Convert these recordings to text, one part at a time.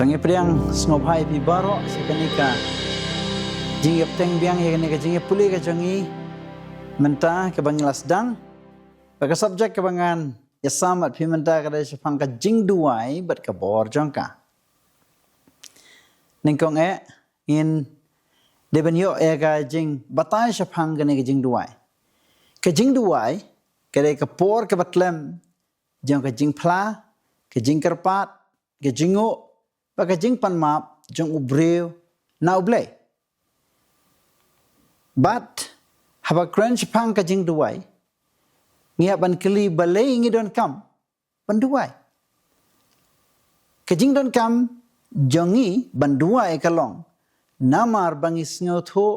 Pangipriang snobhai pi baro sekanika jingip teng biang yakanika jingip puli ka jangi menta ke bangilas dang baka subjek ke bangan yasamat pi menta kada sepang ka jing duai bat ka bor jangka ningkong in debenyo ka jing batai sepang ka jing duai kada ka por ka batlem jang ka jing pla ka jing kerpat ka jingo baka jing pan map jong ubreu na ublay. But haba crunch pang ka jing duai ngia ban keli balay ngi don kam ban duai. Ka jing don kam jongi ban duai kalong namar bangis ngotho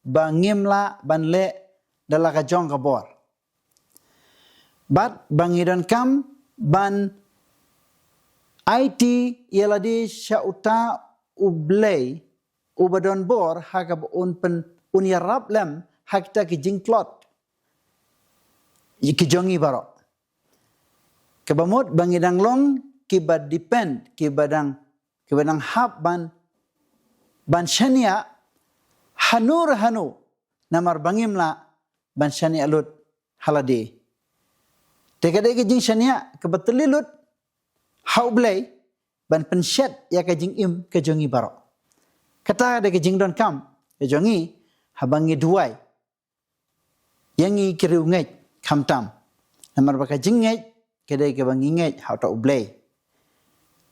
bangimla ban le dala ka jong ka bor. But bangi don kam ban IT yaladi syauta ublay ubadon bor hagab unyarap lem hakta ki jingklot ki jongi baro kebamut bangidang long kibad depend kibadang hab ban shania hanur hanu namar bangimla ban shania lut haladi tekade ki jing shania kebatelilut haublay ban penshet ya ka jing im ke jongi baro kata ada ke jing don kam ke jongi habangi duai yangi kiru ngai kam tam namar baka jing ngai kedai ke bangi ngai hau ta ublay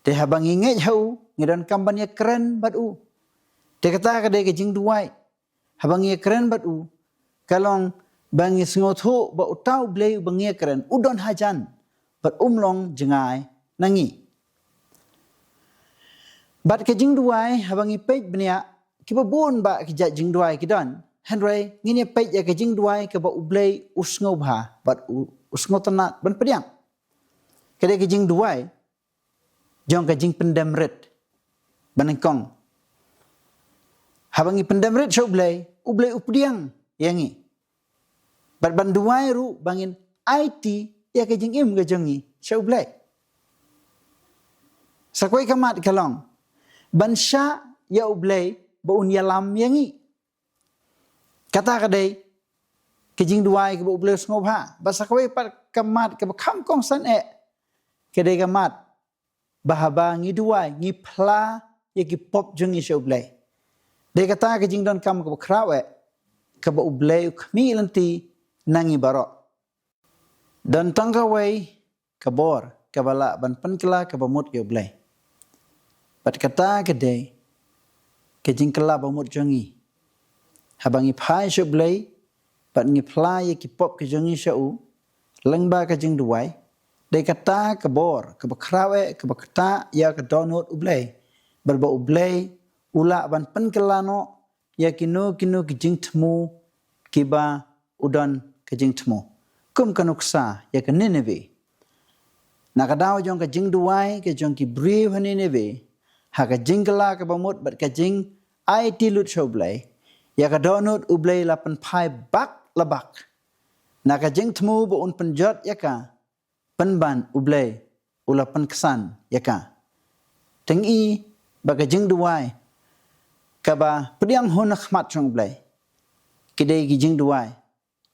te habangi ngai hau ngidon kam ban ya keren bat u te kata kedai ke jing duai habangi keren bat u kalong bangi ngotho ba utau ublay bangi keren udon hajan bat umlong jengai nangi. Bat ke jing duai habangi pej benia kiba bon ba ke jing duai kidan henry ngini pej ya ke jing duai ke ba ublay usngau bha bat usngau tanat ban pediang kede ke jing duai jong ke jing pendam red banengkong habangi pendam red sho ublay updiang yangi bat ban duai ru bangin IT ya ke jing im ke jongi sho ublay sakwai kamat kalong bansha ya ublay ba unyalam yangi kata kadai kijing duai ke ba ublay snobha ba sakwai pat kamat ke ba kam kong san kadai kamat bahaba ngi duai ngi pla ya ki pop jungi sha ublay de kata kijing don kam ke ba krawe ke ba ublay khmi lanti nangi baro dan tangkawai kabor kabala ban pankela ke ba mut ya ublay bat kata kedai ke jingkela bamut jongi habangi phai shublay bat ngi plai ki pop ke jongi shau lengba ke jing duai de kata ke bor ke bakrawe ke bakta ya ke donut ublay berba ublay ula ban pankela no ya kinu ke jing temu kiba udon ke jing temu kum kanuksa ya ke Nineveh nakadaw jong ke jing duai ke jong ki brief Nineveh haka jingkela ke bamut bat ka jing IT lut shoblay ya ka donut ublay lapan pai bak labak na ka jing temu bu un penjot ya ka penban ublay ulapan kesan ya ka tengi ba ka jing duai ka ba pediang hun khmat chong ublay kidai ki jing duai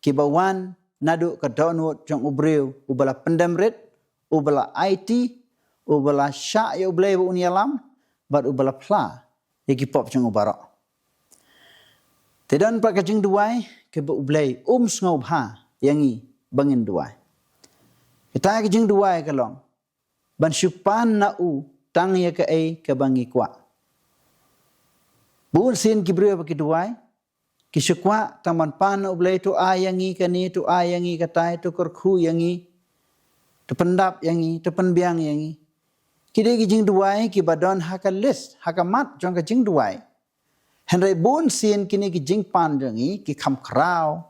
ki ba wan nadu ka donut jong ubreu ubala pendam red ubala IT ubala sya ya ublay bu un yalam bat ubala pla yaki pop jong ubaro tedan pa kajing duai ke ba ublay ngau bha yangi bangin duai kita kajing duai kalong ban syupan na tang ya ke ke bangi kwa bun sin ki bre ki duai ki syukwa taman pan ublay tu ayangi kani tu ayangi katai tu kurkhu yangi tu pendap yangi tu penbiang yangi kide ki jing duai ki badon haka list haka mat jong ka jing duai henry bon sin kini ki jing pan jongi ki kham krau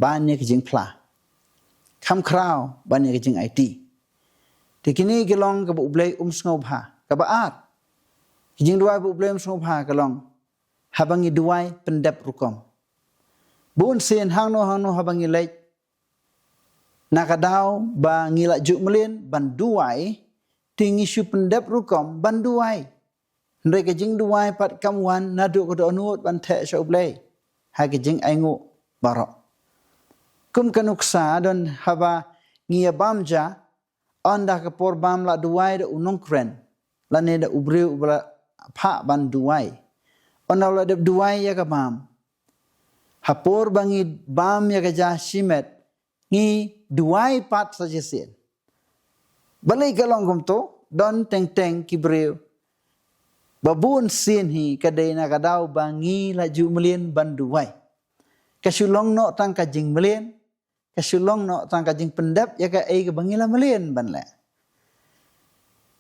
ban ki jing pla kham krau ban ki jing IT ti kini ki long ka bu ublay sngo bha ka ba at ki jing duai bu ublay sngo bha ka long habangi duai pendap rukom bon sin hangno habangi lek nakadaw ba ngila juk melin ban duai tinggi su pendap rukom banduai Ndai ka jing duai pat kamwan nadu ko do nut ban the sha ublei. Ha ka jing aingu barok. Kum kanuksa don haba ngia bamja anda ka por bam la duai da unong kren. La ne da ubreu ubla pa ban duai. Onda la de duai ya ka bam. Hapor bangi bam ya ka ja shimet ngi duai pat saja sin. Balai ka long kum to don teng teng kibreu. Babun sin hi kadai na kadau bangi la ju melien ban duai. Kasulong no tang ka jing melien. Kasulong no tang ka jing pendap ya ka ai ka bangi la melien ban la.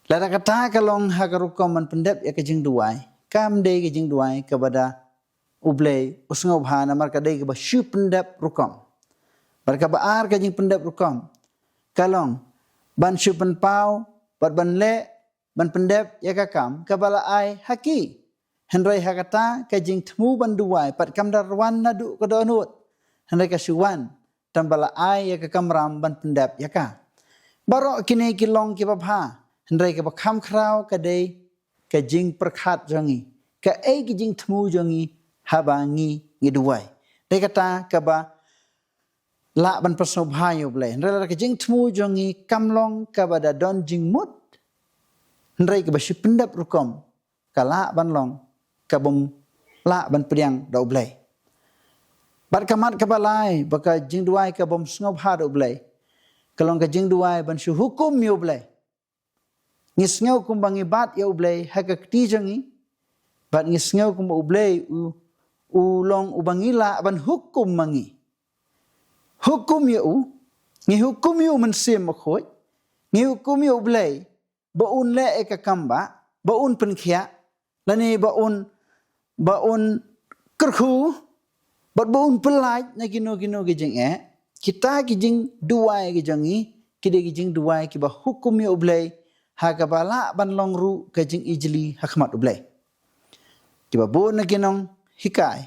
Lada kata kalong hakarukom man pendap ya ka jing duai. Kam dei ka jing duai kepada ublei usngau bha namar ka dei ka ba syu pendap rukom. Barka baar ka jing pendap rukom. Kalong ban syu pen pau bat ban le ban pendap ya ka kam kabala ai haki. Hendrai hakata ka jing temu ban duai pat kam darwan nadu ka donut. Hendrai ka syuwan tambala ai ya ka kamram ban pendap ya ka. Barok kini kilong ki babha. Hendrai ka bakam krau ka dei ka jing perkhat jongi. Ka ai ki jing temu jongi habangi ngi duai. Dei kata ka ba la ban persobhayo blai. Hendrai ka jing temu jongi kamlong ka bada don jing mut. Hendrai ka ba syu pendap rukom. Ka la ban long ka bom la ban priang da blai. Bat kamat ka balai baka jing duai ka bom sngop ha da blai. Kalong ka jing duai ban syu hukum yo blai. Ngisngau kum bangi bat ya blai ha ka kti jongi. Bat ngisngau kum blai ulong ubangila ban hukum mangi. Hukum ya ngi hukum yo mensim makhoi. Ngi hukum yo blai baun le ka kamba baun penkhia lani baun kerkhu bat baun pelaj na kino ki jing kita ki jing duai ki jangi kide ki jing duai ki ba hukum yo blai ha ka bala ban long ru ka jing ijli hakmat blai ki ba bon na kinong hikai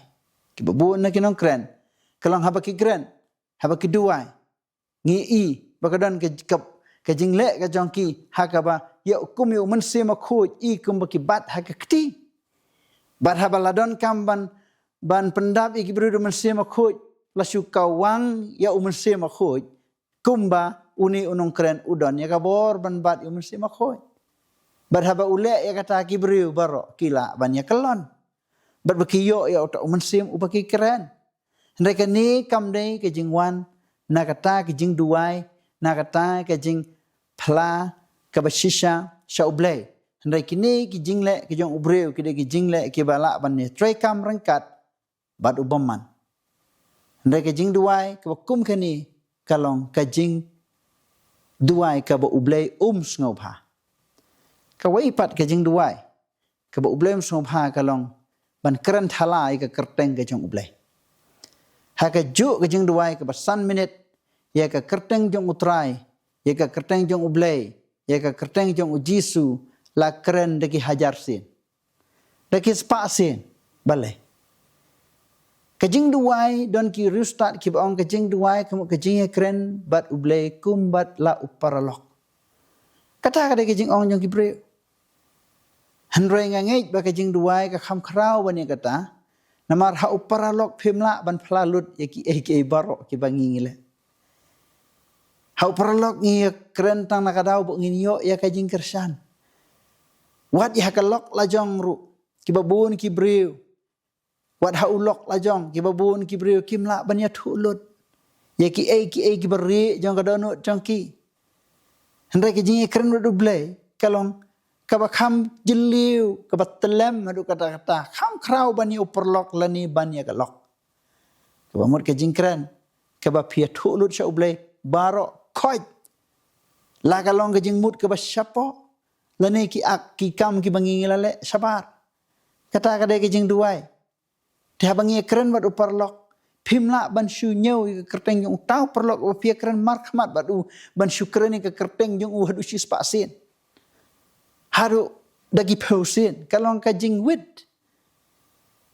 ki ba bon na kinong kren kalong haba ki kren haba ki duai ngi i bakadan ka jing le ka jongki ha ka ba ya hukum yo mensema khoj i kum ba ki bat ha ka kti bat ha baladon kam ban pendap i ki beru mensema khoj la syu kawang ya mensema khoj kumba uni unong kren udon ya ka bor ban bat yo mensema khoj bat ha ba ule ya kata ki beru baro kila ban ya kelon bat ba ki yo ya uta mensem ubaki keren hendai ka ni kam dei ka jing wan na kata ki jing duai na kata ka jing phla ka ba shisha sha ublei hendai kini ki jingle ki jong ubreu ki de ki jingle ki bala ban ni trai kam rangkat bat ubaman hendai ka jing duai ka kum kani kalong ka jing duai ka ba ublei sngau pha ka wai pat ka jing duai ka ba ublei sngau pha kalong ban kran thalai ka kerteng ka jong ublei ha ka ju ka jing duai ka ba san minute ya ka kerteng jong utrai ya ka kerteng jong ublei ya ka kerteng jong ujisu la keren deki hajar sin deki spa sin balai kajing duai don ki restart ki baong kajing duai kamu kajing keren bat ublei kum bat la uparalok kata kada kajing ong jong ki bre handroi ngangeit ba kajing duai ka kham khrau bani kata namar ha uparalok phimla ban phalalut yaki eki baro ki bangi ngile hau perlok ngi keren tang nakadau bu ngi yo ya kajing kersan wat ya kalok lajong ru ki babun ki breu wat hau lok lajong ki babun ki breu kimla ban ya thulut ya ki ki beri jong kadonu jong ki hendai ki jing keren ru blai kalong kabakham jeliu kabatlem adu kata-kata kham krau ban ya perlok lani ban ya kalok kabamut ki jing keren kabapia thulut sha blai baro khoj la kalong ke jing mut ke basyapo lani ki ak ki kam ki bangi ngilale sabar kata kade ke jing duai dia bangi keren bat uparlok phimla ban syu nyeu ke kerteng jong tau perlok pia keren markmat batu ban syu keren ke kerteng jong hadu sis pasin haru dagi pausin kalong ka jing wit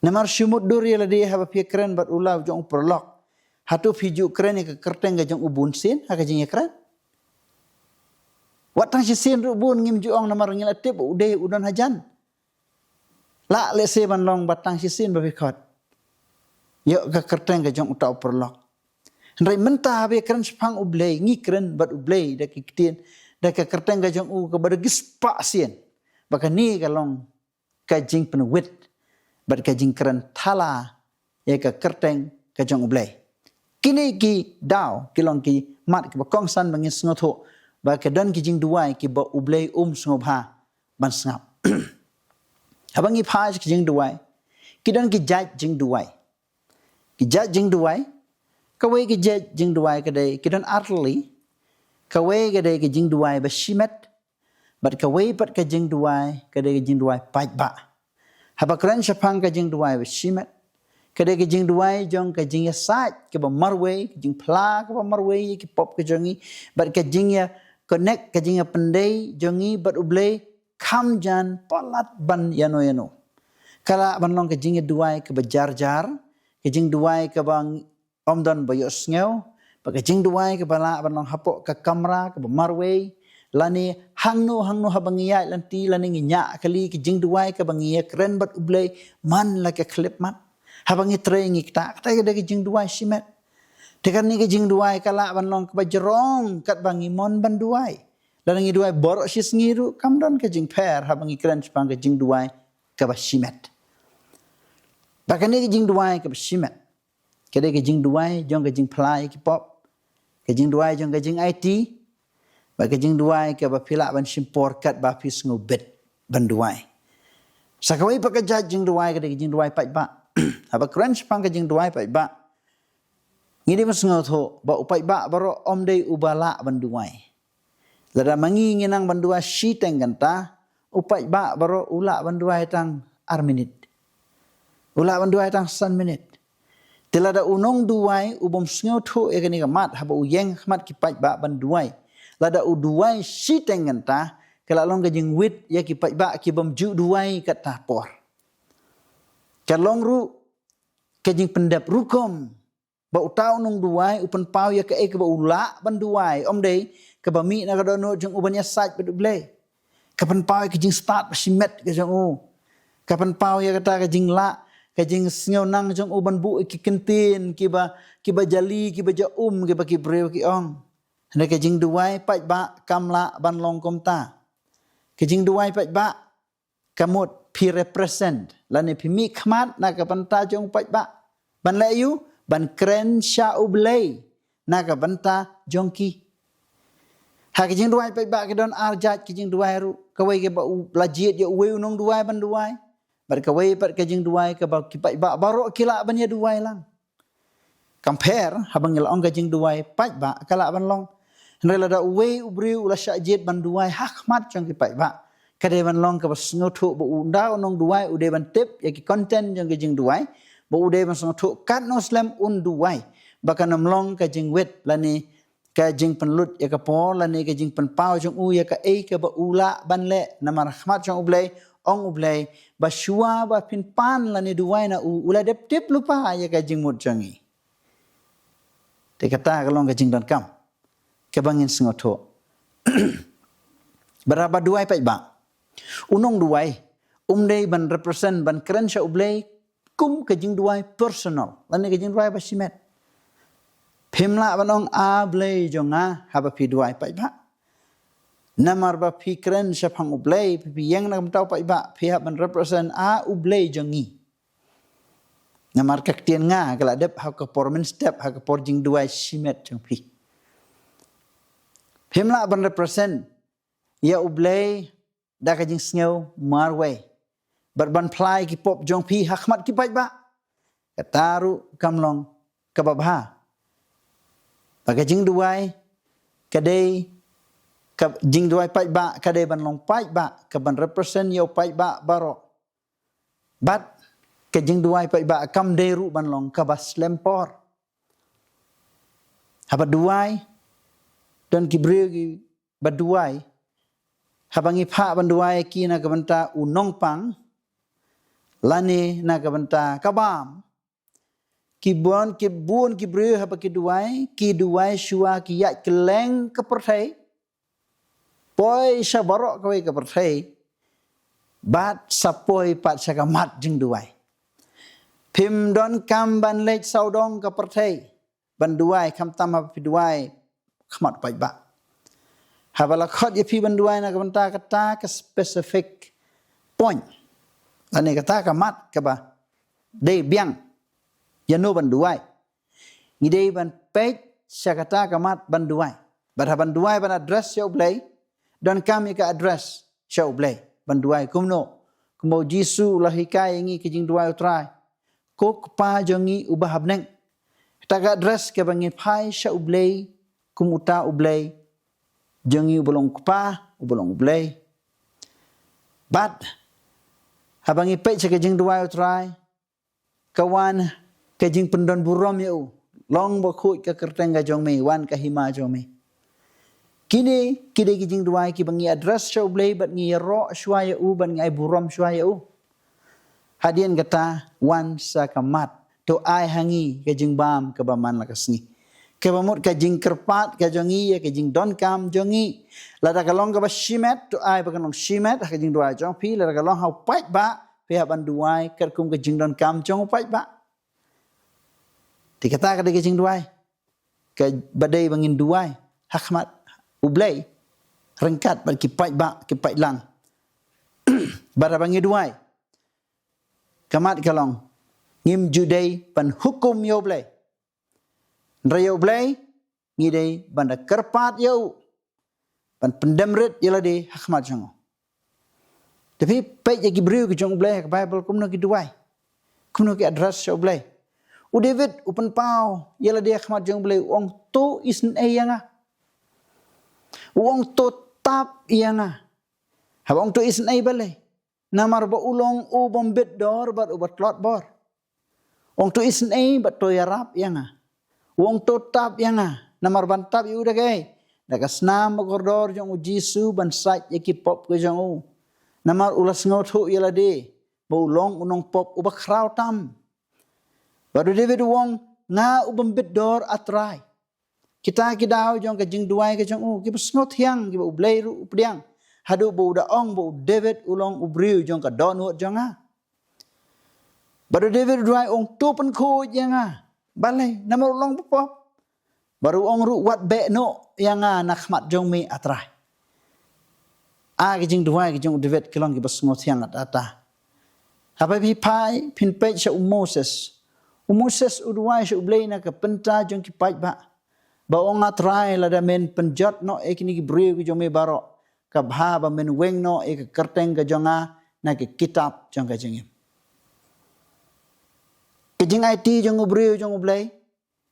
namar syumut duri la dia ha pia keren bat ulau jong perlok hatu fiju keren ke kerteng ke jong ubun sin ha ka jing keren wat tang sin ru bun ngim juong namar ngila tip ude udon hajan la le se ban long batang sisin ba khot yo ka kerteng ka jong utau perlok rai mentah be keren sepang ublei ngi keren bat ublei da kitien da ka kerteng ka jong u ka bergis pa sien baka ni ka long ka jing penwit bat ka jing keren thala ya ka kerteng ka jong ublei kini ki dau kilong ki mat ki bakong san bangin snotho ba ka don ki jing duai ki ba ublei snobha ban snap habangi phaj ki jing duai ki don ki jaj jing duai ki jaj jing duai kawai ki jaj jing duai ka dai ki don artli kawai ka dai ki jing duai ba shimet bat kawai pat ka jing duai ka dai ki jing duai paj ba haba kran shapang ka jing duai ba shimet ka dai ki jing duai jong ka jing ya saj ka ba marway ki jing pla ka ba marway ki pop ka jongi bat ka jing ya connect ka jing ya pandai jongi bat ublei kham jan palat ban yano kala ban long ka jing ya duai ka ba jar ka jing duai ka bang omdon ba yo sngew ba ka jing duai ka bala ban long hapok ka kamera ka ba marway lani hangno habangiya lanti lani nya kali ki jing duai ka bangiya keren bat ublei man la ka clip mat habangi training ikta ka ki jing duai shimet tekan ni ki jing duai kala ban long ka ba jerong kat bangi mon ban duai lani duai borok sis ngiru kamdon ka jing per habangi keren spang ka jing duai ka ba shimet bakani ki jing duai ka ba shimet kede ke jing duai jong ke jing plai ki pop ke jing duai jong ke jing IT ba ke jing duai ke ba pila ban simpor kat ba pis ngobet ban duai sakawai pa ke jing duai ke jing duai pai ba haba kran spang ke jing duai pai ba ngidi mas ngotho ba upai ba baro om dei ubala ban duai lada mangi nginang ban duai shi tengganta upai ba baro ula ban duai tang arminit ula ban duai tang san minit tilada unong duai ubom sngew tho egani mat haba uyeng mat ki paj ba ban duai lada u duai si tengenta kala long ka jing wit ya ki paj ba ki bom ju duai kat tapor kalong ru ka jing pendap rukom ba utau nong duai upen pau ya ka e ka ba ula ban duai om dei ka ba mi na ka dono jong ubanya saj ba duble kapan pau ka jing start ba simet ka jong u kapan pau ya kata ka jing la kajing sngew nang jong uban bu ki kentin ki ba jali ki ba ja ki ba ki breu ki ong ne kajing duai paj ba kamla ban long komta kajing duai paj ba kamut pi represent lane pi mi khmat na ka banta jong paj ba ban le yu ban kren sha ublei na ka banta jong ki ha kajing duai paj ba ki don arjat kajing duai ru kawai ke ba lajiet ya uwe unong duai ban duai berkawai pat kajing duai ke ba kipai ba baro kila ban ya duai lang compare habang ilong kajing duai paj ba kala ban long nela da uwe ubri ula syajit ban duai hakmat jong kipai ba kade ban long ke bas ngothu bu unda onong duai ude ban tip ya ki content jong kajing duai bu ude ban ngothu kat no slam un duai bakan namlong kajing wet lani kajing penlut ya ka pol lani kajing penpau jong u ya ka e ke ba ula ban le namar rahmat jong ublei ong ublei ba shua ba pin pan lani duai na ula dep tip lupa ya ka jing mut jangi te kata kalong ka jing don kam ke bangin sngoto berapa duai pai ba unong duai umdei ban represent ban keren sha ublei kum ka jing duai personal lani ka jing duai ba simet phimla banong a blei jonga haba pi duai pai ba namar ba fikran syafang ublei pi yang nam tau pa iba pihak men represent a ublei jongi namar kaktian nga kala dep ha ka por men step ha ka por jing duai simet jong pi himla ban represent ya ublei da ka jing sngew marway ban plai ki pop jong pi hakmat ki pai ba kataru kamlong kababha ba ka jing duai kadai ka jing duai pai ba ka de ban long pai ba ka ban represent yo pai ba baro bat ka jing duai pai ba kam de ru ban long ka bas lempor haba duai dan ki bregi ba duai habangi pha ban duai ki na ka banta unong pang lani na ka banta kabam ki bun ki bre haba ki duai shua ki ya keleng ka perthai poi sha barok kawai ka perthai bat sapoi pat sakamat jing duai phim don kam ban lech sau dong ka perthei ban duai kam tam ha pi duai khmat pai ba habala khot ye pi ban duai na ka banta kata ka specific point ane kata ka mat ka ba dei biang ya no ban duai ngi dei ban pech sakata ka mat ban duai ban ban duai ban address yo blai don kam ka address yo blai ban duai kumno kumo jisu lahikai ngi ki jing duai utrai kok pa jongi ubah habneng taga address ke bangi phai sha ublei kumuta ublei jongi ubulong pa ubulong ublei bat habangi pe ke jing duai utrai kawan ke jing pendon burom eu long bo khu ke kerteng ga jong me wan ka hima jong me kini ki jing duai ki bangi address sha ublei bat ngi ro shwa eu ban ngai burom shwa eu hadian kata wan sakamat to ai hangi ke jing bam ke baman lakasni ke bamut ke jing kerpat ke jongi ke jing don kam jongi lada kalong ke bashimet to ai bakanong shimet ke jing duai jong pi lada kalong hau pai ba pe ban duai ker kum ke jing don kam jong pai ba dikata ke jing duai ke badai bangin duai hakmat ublei rengkat ban ki pai ba ki pai lang bara bangi duai kamat kalong ngim judai pan hukum yo blai rayo blai ngidai banda kerpat yo pan pendamrit yala de hakmat jango tapi pej ya gibriu ke jong blai ke bible kumno ki duai kumno ki address yo blai u david upan pau yala de hakmat jong blai ong to isn e yanga ong to tap yanga habong to isn e balai namar ba ulong u bombit dor bat ubat lot bor ong to isn e bat to yarap yanga wong to tap yanga namar ban tap yu dagai daga snam gordor jong jisu ban sat yaki pop ke jong u namar ulas ngot hu yala de ba ulong unong pop uba kraw tam baru david wong nga u bombit dor atrai kita kidau jong ke jing duai ke jong u ki ngot hiang ki ba ublei ru updiang hadu bo da ong bo david ulong ubriu jong ka donut jonga baru david duai ong tu pen khu yanga balai namar ulong pop baru ong ru wat be no yanga nakmat jong mi atrai a ki jing duai ki jong david kilong ki basngot hiang ata apa pi pai pin pe sha Moses uduai sha ublei na ka penta jong ki pai ba ong atrai la da men penjot no ekini ki briu ki jong mi baro ka bha ba men weng no ek kerteng ka jonga na ke kitab jong ka jengim ke jing IT jong ubriu jong ublei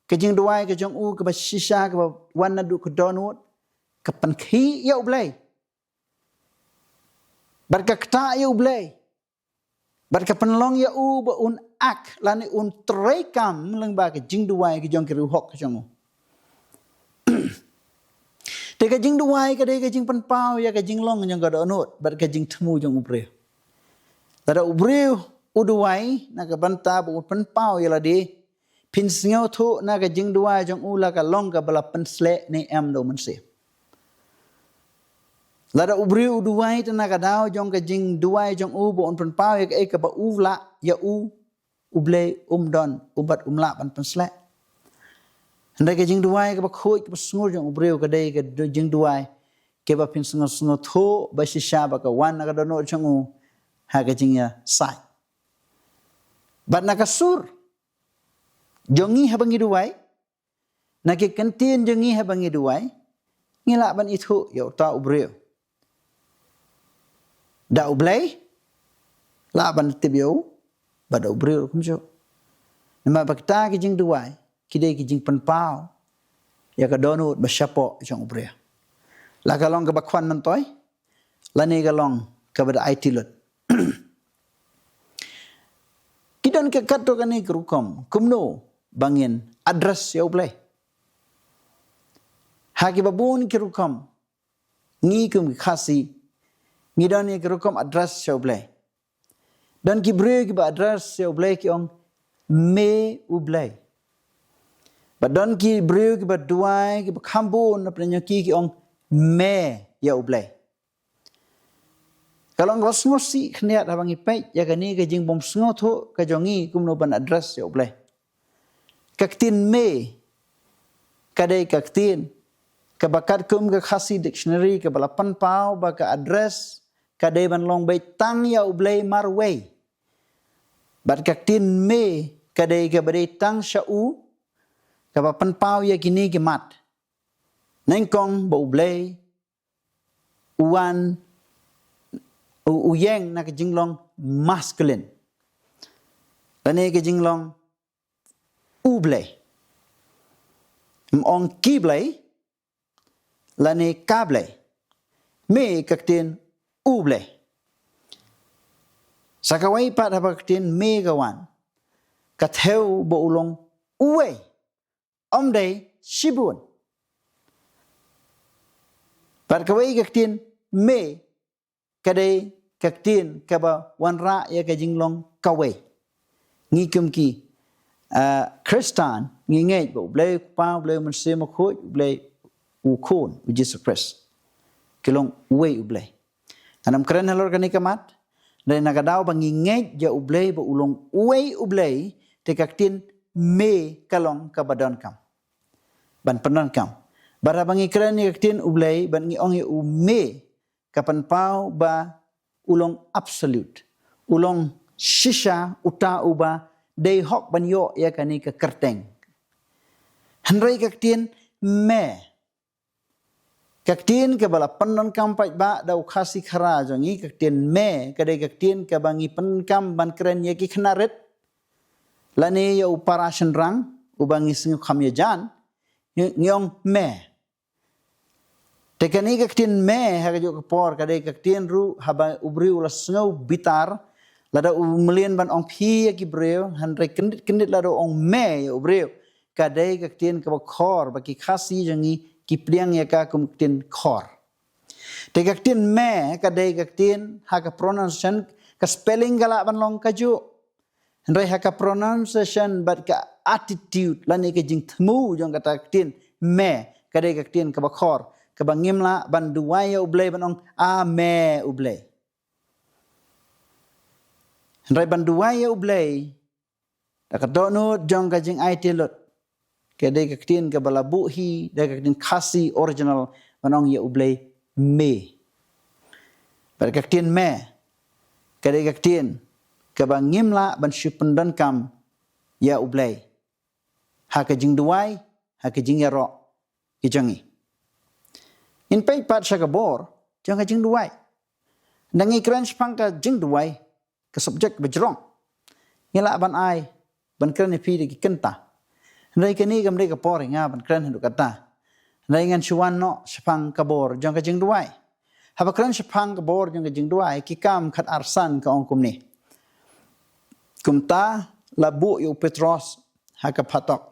ke jing duai ke jong u ke ba shisha ke ba wan na du ke donut ke pen khi ya ublei bar ka kta ya ublei bar ka penlong ya u ba un ak lani un trekam leng ba ke jing duai ke jong ke ru hok ke jong te ka jing duai ka de ka jing pen pau ya ka jing long jong ka donut bar ka jing temu jong ubriu tada ubriu uduai na ka banta bu pen pau ya la de pin sngo thu na ka jing duai jong u la ka long ka bala pen sle ne am do man se lada ubriu uduai ta na ka dau jong ka jing duai jong u bu pen pau ya ka ba u la ya u ublei don ubat umla pan pen sle Hendak ke jing duai ke ba khoi ke ba sungur jong ubriu ke dei ke jing duai ke ba pin sungur tho ba shisha ba ka wan na ka dono jong u ha ke jing ya sai bat na ka sur jongi ha bangi duai na ke kantin jongi ha bangi duai ngila ban itu ya ta ubriu da ublei la ban tibio ba da ubriu kumjo nama bakta ke jing duai kidai ki jing pen pau ya ka donut ba shapo jong ubriu la ka long ka bakwan man toy la ne ka long ka ba IT lot kidan ke kato ka ni krukom kumno bangin address ya ublei haki babun kirukom ngi kum khasi ngidan ni kirukom address ya ublei dan ki bre ki ba address ya ublei ki ong me ublei badan ki bre ki ba duai ki ba khambun na pnyo ki ong me ya ublei Kalau ngos ngosi khniat abangi pek ya kani ke jing bom sngo tho ka jongi kumno ban address ya obleh. Kaktin me kadai kaktin ka bakat kum ka khasi dictionary ka balapan pau ba ka address kadai ban long bai tang ya obleh marway. Bat kaktin me kadai ka badai tang syau ka balapan pau ya kini ke mat. Nengkong ba obleh uan uyeng na ke jinglong masculine. Lani ke jinglong ubleh. Mong kibleh lani kableh. Me kaktin ubleh. Sakawai pat haba kaktin me gawan. Katheu bo ulong uwe. Omday shibun. Pat kawai kaktin me kadai kaktin kaba wanra ya ka jinglong kawai. Ngi kumki Kristan ngi ngay bo blay pa blay mense makhoj blay ukon u Jesus Christ. Kilong uwe ublay. Anam keren halor kani kamat dan nagadao bang ngay ja ublay bo ulong uwe ublay te kaktin me kalong kabadon kam. Ban penan kam. Bara bangi keren ni kaktin ublay ban ngi ong u me kapan pau ba ulong absolute. Ulong shisha uta uba day hok banyo ya kani ke kerteng. Henry kaktin me. Kaktin ke bala penon kampai ba dau khasi khara jongi kaktin me kadai kaktin ke bangi penkam ban keren ya ki knaret. Lani ya upara senrang ubangi singu khamya jan nyong me. Tekani kaktin me haga jo kapor kadai kaktin ru haba ubri ulas ngau bitar lada umelian ban ong phi ki breu handre kendit lada ong me ya ubreu kadai kaktin ka khor baki khasi jangi ki pliang ya ka kaktin khor. Te kaktin me kadai kaktin haga pronunciation ka spelling gala ban long kaju handre haga pronunciation bat ka attitude lani ka jing thmu jong kata kaktin me kadai kaktin ka khor kabangimla ban duwaya ublay banong ame ublay. Henry ban duwaya ublay takadono jong kajing aitilot kadai kaktin kabalabuhi da kaktin khasi original banong ya ublay me. Bar kaktin me kadai kaktin kabangimla ban syupendan kam ya ublay. Ha kajing duway ha kajing ya ro kijangi. In pay pat siya kabor, diyan ka jing duway. Nangi kren pang ka jing duway, ka subject bajrong. Ngila ban ay, ban kren ipi di kenta. Nai kani gamde ka por nga ban kren hindu kata. Nai ngan syuan no syapang kabor, diyan ka jing duway. Haba kren syapang kabor, diyan ka jing duway, kikam kat arsan ka ong kumni. Kumta, labu yu Petros, haka patok.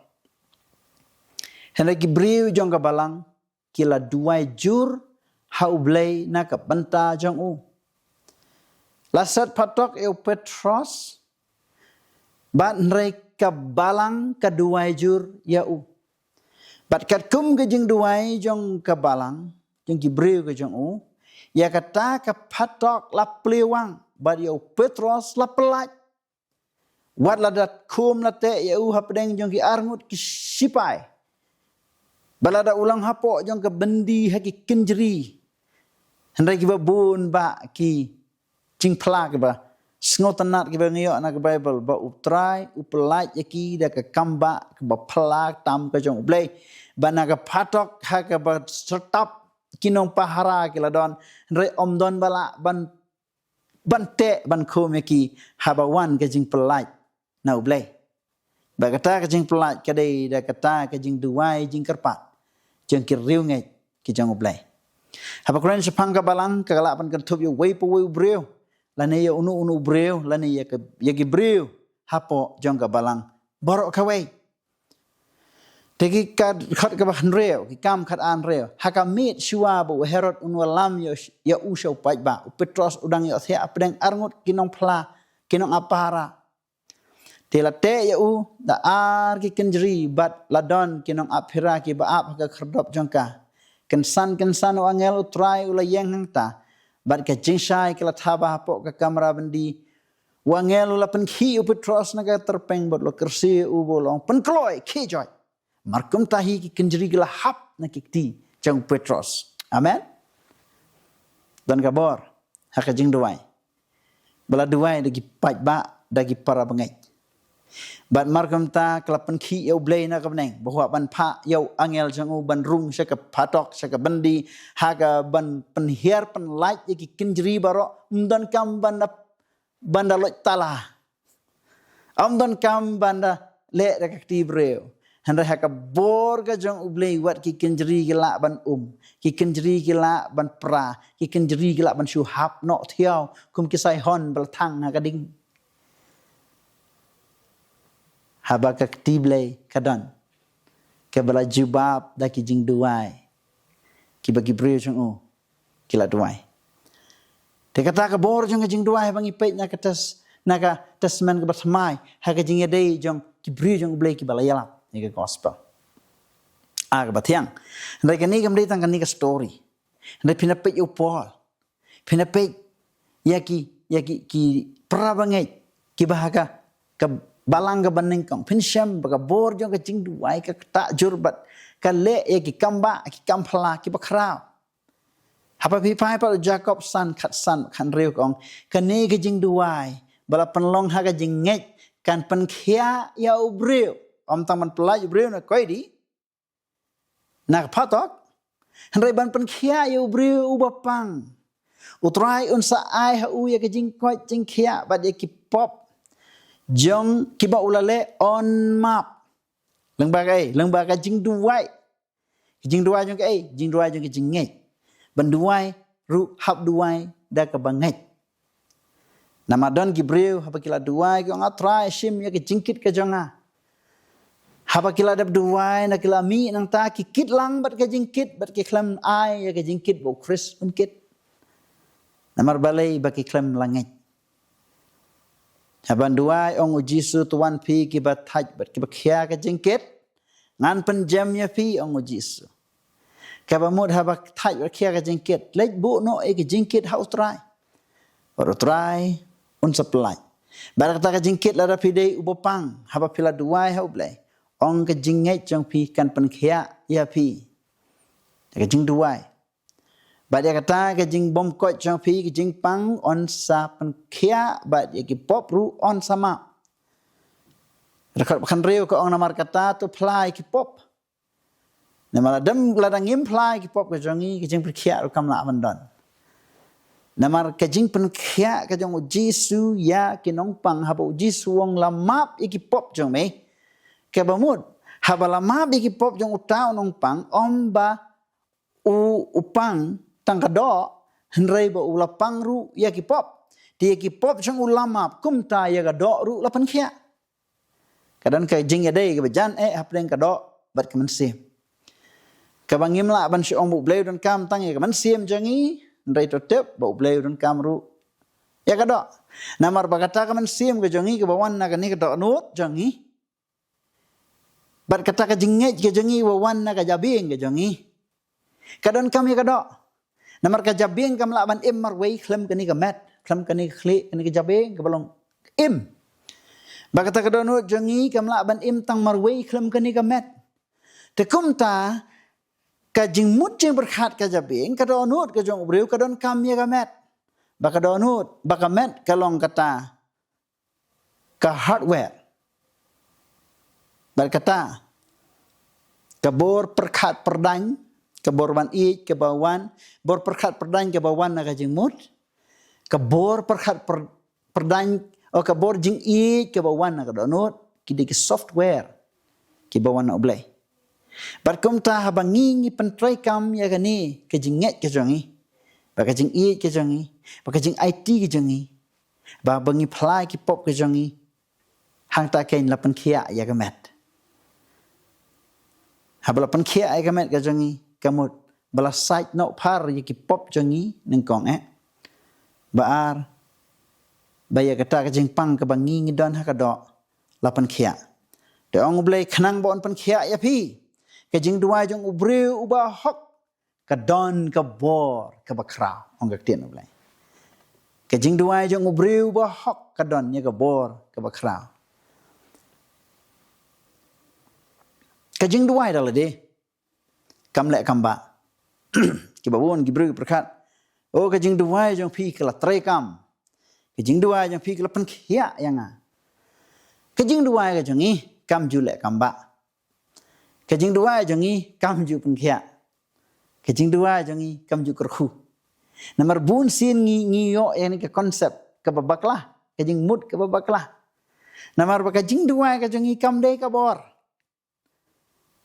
Hendak gibriu diyan ka balang, kila duai jur haublay na kabanta jang u. Lasat patok eu Petros bat nrei kabalang kaduai jur ya u. Bat kat kum ke jing duai jong kabalang jong gibreu ke jong u. Ya kata ka patok la plewang bat eu Petros la pelat. Wat la dat kum la te ya u hapdeng jong ki arngut ki sipai. Balada ulang hapok jong ke bendi haki kenjeri. Hendai kiba bun ba ki jing pelak ba. Sengot tenat kiba ngiyok na ke Bible. Ba utrai, upelaj yaki da ke kamba kiba pelak tam ke jong ublay. Ba na ke patok haka ba sertap kinong pahara kila don. Hendai om don bala ban te ban kum yaki habawan ke jing pelaj na ublay. Ba kata ke jing pelaj kadai da kata ke jing duai jing kerpat. Jeng kiriu ngay ki jang ublay. Haba kuran syapang kabalang kagalapan kantup yu way po way ubreu. Lani ya unu ubreu, lani ya ki breu. Hapo jang kabalang borok kaway. Tegi kat kabahan reo, ki kam kat an reo. Haka mit syua bu herot unu alam ya usya upaj ba. Petros udang ya thea apedang arngut kinong pla, kinong apara. Tela te ya u da ar ki kenjeri bat ladon kinong aphira ki ba ap ka kherdop jongka. Kensan o angel utrai ula yang hangta. bat ka jingshai kala thaba po ka kamera bandi wangelu la pen khi u Petros na ka terpeng bot lo kersi u bolong pen kloi khi joy markum tahi ki kenjeri gila hap na kikti jang Petros amen dan kabor haka jing duai bala duai dagi paj ba dagi para bengai bat markum ta kelapan khi yau blay na kabneng bahwa ban pa yau angel jangu ban rung syaka patok syaka bandi haga ban penhiar pen light yaki kenjeri baro mdan kam banda loj tala amdan kam banda le rakti breu handai haka borga jang ublay wat ki kenjeri gila ban ki kenjeri gila ban pra ki kenjeri gila ban shu hap no thiau kum kisai hon bal thang haka ding habaka ktiblay kadan ke bala jubab da ki jing duai ki bagi breu jang kila duai te kata ka bor jang jing duai bangi peit na katas naga tasman ke batmai haka jing yadai jang ki breu jang ublay ki bala yala ni ke gospel aga batiang ndai kani kam dei tang kani ka story ndai pinapet yo Paul pinapet yaki ki prabangai ki bahaga ka balang ka baning kang pinsyam baga bor jong ka jing duai ka ta jurbat ka le yaki kamba ki kampala ki bakrao hapa pi pai pa Jacob san khan reu kong kani ka jing duai bala penlong ha ka jing ngai kan pen khia ya ubreu om taman pelaj ubreu na koi di nak patok handai ban pen khia ya ubreu ubapang utrai unsa ai ha u ya ka jing koi jing khia ba de ki pop jong kiba ulale on map lengbaga jing duai jing jong ke jing duai jong ke jing ngai ban duai ru hab duai da ka bangai nama don gibreu haba kila duai ko ngatra shim ya ke jingkit ke jonga haba kila dab duai na kila mi nang ta ki kit lang bat ke jingkit bat ke klam ai ya ke jingkit bo Chris unkit namar balai ba ke klam langai haban duai ong Jisu tuan pi ki bat haj bat ki bakhia ka jingkit ngan penjam ya pi ong Jisu ka bamud haba haj bat khia ka jingkit lej bu no e ki jingkit ha utrai un supply barak ta ka jingkit la pi dei ubopang haba pila duai ha ublai ong ka jingai jong pi kan pen khia ya pi ka jing duai Bat dia kata ke jing bom kot jang pi ke jing pang on sa pen khia bat ye ki pop ru on sama. Rekat kan reu ko ong namar kata tu plai ki pop. Namar dem ladang im plai ki pop ke jangi ke jing khia ru kam la mandon. Namar ke jing pen khia ke jang Jisu ya ki nong pang ha bo Jisu wong la map ki pop jang me. Ke bamud ha ba la map ki pop jang utau nong pang om ba upang tangkado henrei ba ula pangru ya ki pop dia ki pop jang ulama kum ta ya ga do ru la pan khia kadan ka jing ya dei ga jan hapleng ka do bat ka man sim ka bangim la ban shi ong bu bleu don kam tang ya ka man sim jangi henrei to tep ba bleu don kam ru ya ka do namar ba kata ka man sim ga jangi ka bawan na ka ni ka do nut jangi bat kata ka jinget ka jangi bawan na ka jabing ga jangi kadon kami kado namar ka jabing kam la ban im marwei khlem kani ka mat khlem kani khli kani ka jabing ka balong im ba kata kadon no jangi kam la ban im tang marwei khlem kani ka mat te kum ta ka jing mut jing berkhat ka jabing kadon no ka jong breu kadon kam ya ka mat ba kadon no ba ka mat kalong kata ka hardware ba kata kabor perkhat perdang keborwan ik kebawan bor perkhat perdan kebawan na kajing mut kebor perkhat perdan o kebor jing ik kebawan na kadonot kidi ke software kebawan na oblay barkom ta habangi pentrai kam ya gani kejinget kejongi bakajing ik kejongi bakajing IT kejongi ba bangi plai ki pop kejongi hang ta kain lapan khia ya gamet habalapan khia ya gamet kejongi kamut bala site no par yaki pop jangi nengkong baar baya kata ka jingpang ka bangi ngidon ha ka do lapan khia de ong blai khnang bon pan khia ya pi ka jing duai jong ubreu uba hok don ka bor ka bakrau ong ka tien ublay ka jing duai jong ubriu ba hok ka don nya ka bor ka bakrau ka jing duai dal de kam le kam ba ki babon ki bru perkat ka jing duai jong pi ka la tre kam ka jing duai jong pi ka la pen khia yang ka jing duai ka jong i kam ju le kam ba ka jing duai jong i kam ju pen khia ka jing duai jong i kam ju kerkhu nomor bun sin ngi yo yani ka konsep ka babaklah ka jing mut ka babaklah nomor ba ka jing duai ka jong i kam de ka bor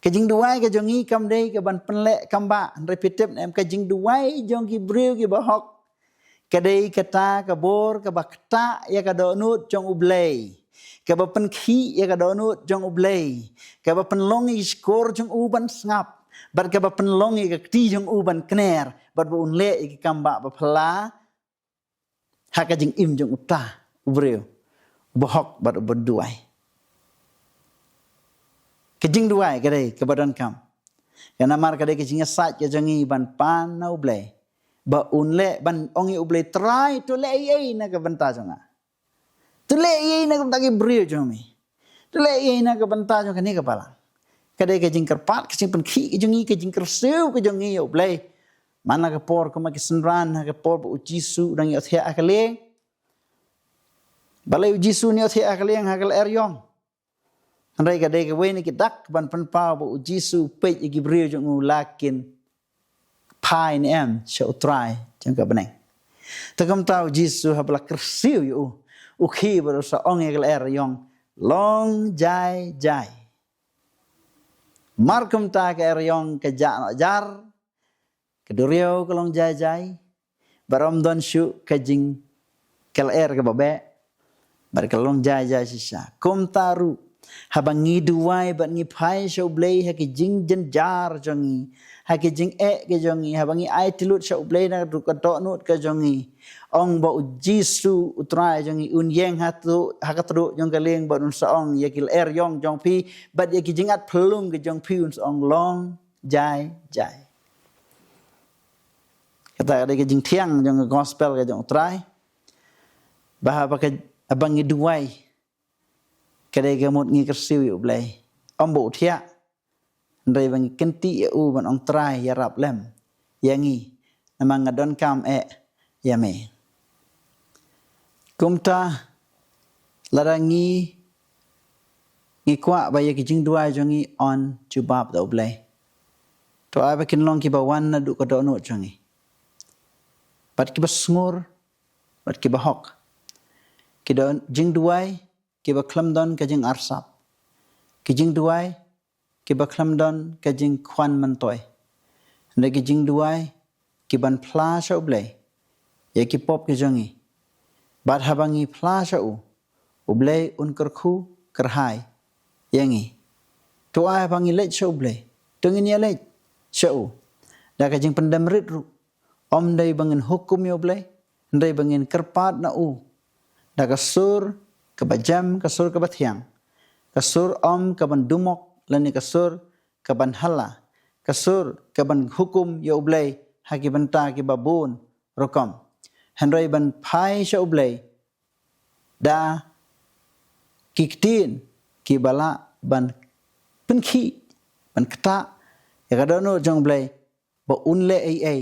ka jing duai ka jong i kam de ka ban penle kam ba repetip em ka jing duai jong ki briu ki bahok ka de ka ta ka bor ka bakta ya ka do nut jong ublei ka ba pen khi ya ka do nut jong ublei ka ba pen long i skor jong uban ngap bat ka ba pen long i ka ti jong uban kner bat ba un le ki kam ba ba phla ha ka jing im jong uta ubreu bahok bat ba duai ka jing duai ka de ka badan kam ya namar ka de ka jing sat ka jong i ban pan na ublei ba un le ban ong i ublei try to le ai na ka banta jonga tu le ai na ka banta ki breu jong mi tu le ai na ka banta jong ka ni ka pala kadai ka jing kerpat ka jing pen khi ka jong i ka jing kerseu ka jong i ublei mana ka por ka ma ki senran ka por ba uji su dang i thia ka le balai uji su ni thia ka le ha ka er yong andai ka de ka we ni ki dak ban pen pa ba uji su pe ki breu jong u lakin pai ni em chau try jang ka beneng ta kam tau jisu ha bla kerseu yu u khi ba sa ong e er yong long jai jai mar kam ta ka er yong ka jar ka durio ka long jai jai barom don shu ka jing kel er ka babe bar ka long jai jai sisa kom taru habang ngi duai bat ngi pai shau blei ha ki jing jen jar jongi ha ki jing ke jongi habang ngi ai tilut shau blei na du ka to nut ka jongi ong ba jisu utrai jongi un yeng ha ka tru jong ka leng ba un sa ong ye kil er yong jong pi bat ye ki jing at plung ke jong pi un sa ong long jai jai kata ada ke jing thiang jong gospel ke jong trai ba ka abang ngi duai kadai ka mut ngi kersiu yu blai om bu thia ndai bang kenti u ban ong trai ya rap lem yangi namang ngadon kam ya me kumta larangi ngi kwa ba ye ki jing duai jongi on jubab da blai to ai ba kin long ki ba wan na du ka do no jongi pat ki ba smur pat ki ba hok ki don jing duai ki ba klamdon ka jing arsap ki jing duai ki ba klamdon ka jing khwan mantoy ne ki jing duai ki ban phla sha ublei ye ki pop ki jongi bat habangi phla sha ublei un kerkhu kerhai yangi to ai bangi lech sha ublei tengin ya lech sha da ka jing pendam rit ru om dai bangin hukum yo ublei ndai bangin kerpat na da ka sur kabajam kasur kabathiang kasur om kaban dumok lani kasur kaban hala kasur kaban hukum ya ublei haki banta ki babun rokam henroi ban pai sha ublei da kiktin ki bala ban penki ban kata ya kadono jong ublei ba unle ai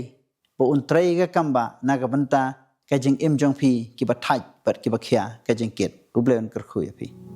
ba un trei ka kamba na ka banta ka jing im jong pi ki bathaj bat ki bakhia ka jing kit ublei on kerkhu ya pi